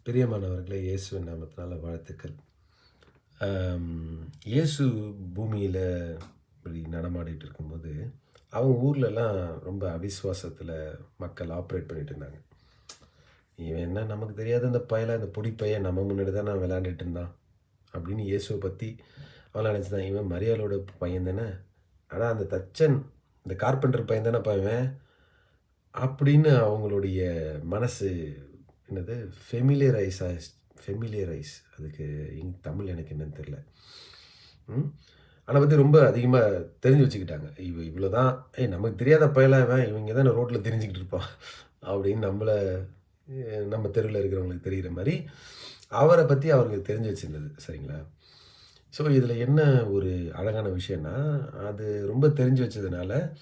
பிரியமானவர்களே, இயேசுவின் நாமத்தினால வாழ்த்துக்கள். இயேசு பூமியில இப்படி நடமாடிட்டு இருக்கும்போது, அவங்க ஊர்லலாம் ரொம்ப அவிசுவாசத்தில மக்கள் ஆப்ரேட் பண்ணிட்டு இருந்தாங்க. "இவன் என்ன நமக்கு தெரியாத இந்த பயல, இந்த பொடி பையன் நம்ம முன்னாடி தான விளையாண்டுட்டு இருந்தான்." அப்படின்னு இயேசுவ பத்தி அவன்லாம் நெனச்சுதான், "இவன் மரியாளோட பையன் தானே? ஆனா அந்த தச்சன், இந்த கார்பெண்டர் பையன் தானப்பா இவன்." அப்படின்னு அவங்களுடைய மனசு என்னது ஃபெமிலியரைஸ் அதுக்கு தமிழ் எனக்கு என்னன்னு தெரியல. ம். ஆனா வந்து ரொம்ப அதிகமா தெரிஞ்சு வச்சுக்கிட்டாங்க. இவ்வளோதான். நமக்கு தெரியாத பயலாம் இவன், இவங்க தானே ரோட்ல திரிஞ்சுக்கிட்டு இருப்பான். அப்படின்னு நம்ம தெருவுல இருக்கிறவங்களுக்கு தெரியிற மாரி, அவர பத்தி அவருக்கு தெரிஞ்சு வச்சிருந்தது. சரிங்களா? ஸோ இதில என்ன ஒரு அழகான விஷயம்னா, அது ரொம்ப தெரிஞ்சு வச்சதுனால,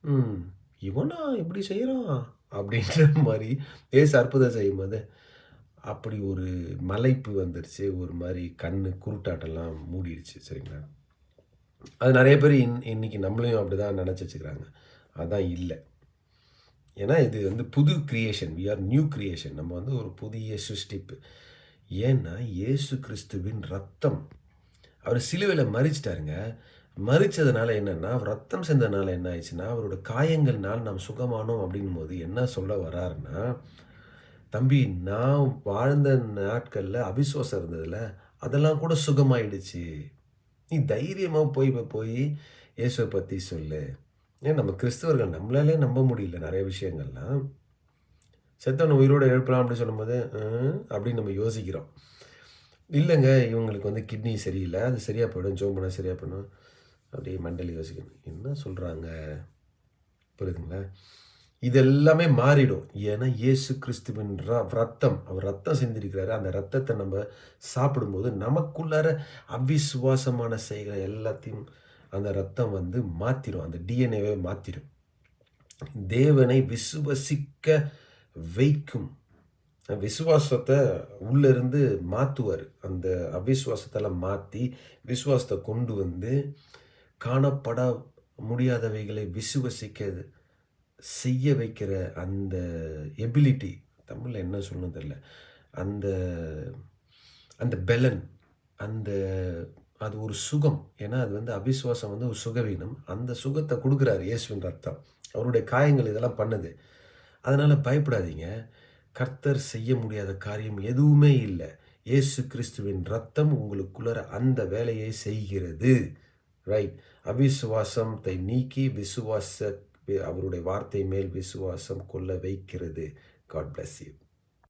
ம் "இவனா இப்படி செய்றான்?" அப்படின்ற மாரி ஏசு அற்புதம் செய்யும்போது, அப்படி ஒரு மலைப்பு வந்துருச்சு. ஒரு மாரி கண்ணு குருட்டாட்டம்லாம் மூடிருச்சு. சரிங்களா? அது நெறைய பேரு இன்னைக்கு நம்மளையும் அப்படிதான் நெனச்சு வச்சுக்கிறாங்க. அதான் இல்ல. ஏன்னா இது வந்து புது creation. We are new creation. நம்ம வந்து ஒரு புதிய சிருஷ்டிப்பு. ஏன்னா, இயேசு கிறிஸ்துவின் ரத்தம். அவரு சிலுவையில மரிச்சுட்டாருங்க. மரிச்சதுனால என்னன்னா, அவர் ரத்தம் சிந்தனால என்ன ஆயிடுச்சுன்னா, அவரோட காயங்கள்னால் நாம் சுகமானோம் அப்படின்னும்போது என்ன சொல்ல வராருன்னா, "தம்பி நான் வாழ்ந்த நாட்கள்ல அவிசுவாசம் இருந்ததுல்ல, அதெல்லாம் கூட சுகமாயிடுச்சு. நீ தைரியமா போய் இயேசுவ பத்தி சொல்லு." ஏன் நம்ம கிறிஸ்தவர்கள் நம்மளாலே நம்ப முடியல நெறைய விஷயங்கள்லாம். செத்தவன உயிரோட எழுப்பலாம் அப்படின்னு சொல்லும்போது, அப்படின்னு நம்ம யோசிக்கிறோம். இல்லங்க, இவங்களுக்கு வந்து கிட்னி சரியில்ல. அது சரியா போயிடும். ஜெபம் பண்ணா சரியா போயிடும். அப்படியே மண்டையில யோசிக்கணும். என்ன சொல்றாங்க? புரியுதுங்களா? இது எல்லாமே மாறிடும். ஏன்னா, இயேசு கிறிஸ்துவின் ரத்தம். அவர் ரத்தம் சிந்தியிருக்கிறாரு. அந்த ரத்தத்த நம்ம சாப்பிடும்போது, நமக்குள்ளார அவிசுவாசமான செய்கிற எல்லாத்தையும் அந்த ரத்தம் வந்து மாத்திரும். அந்த டிஎன்ஏவே மாத்திரும். தேவனை விசுவசிக்க வைக்கும். விசுவாசத்த உள்ள இருந்து மாத்துவாரு. அந்த அவிசுவாசத்தெல்லாம் மாத்தி, விசுவாசத்த கொண்டு வந்து, காணப்பட முடியாதவைகளை விசுவசிக்க செய்ய வைக்கிற அந்த எபிலிட்டி, தமிழ்ல என்ன சொல்லணும்னு தெரியல. அந்த அந்த பெலன், அந்த அது ஒரு சுகம். ஏன்னா, அது வந்து அவிசுவாசம் வந்து ஒரு சுகவீனம். அந்த சுகத்த குடுக்குறாரு இயேசுவின் ரத்தம். அவருடைய காயங்கள் இதெல்லாம் பண்ணுது. அதனால பயப்படாதீங்க. கர்த்தர் செய்ய முடியாத காரியம் எதுவுமே இல்ல. இயேசு கிறிஸ்துவின் ரத்தம் உங்களுக்குள்ளார அந்த வேலையை செய்கிறது. ரைட். அவிசுவாசத்தை நீக்கி அவருடைய வார்த்தை மேல் விசுவாசம் கொள்ள வைக்கிறது. God bless you.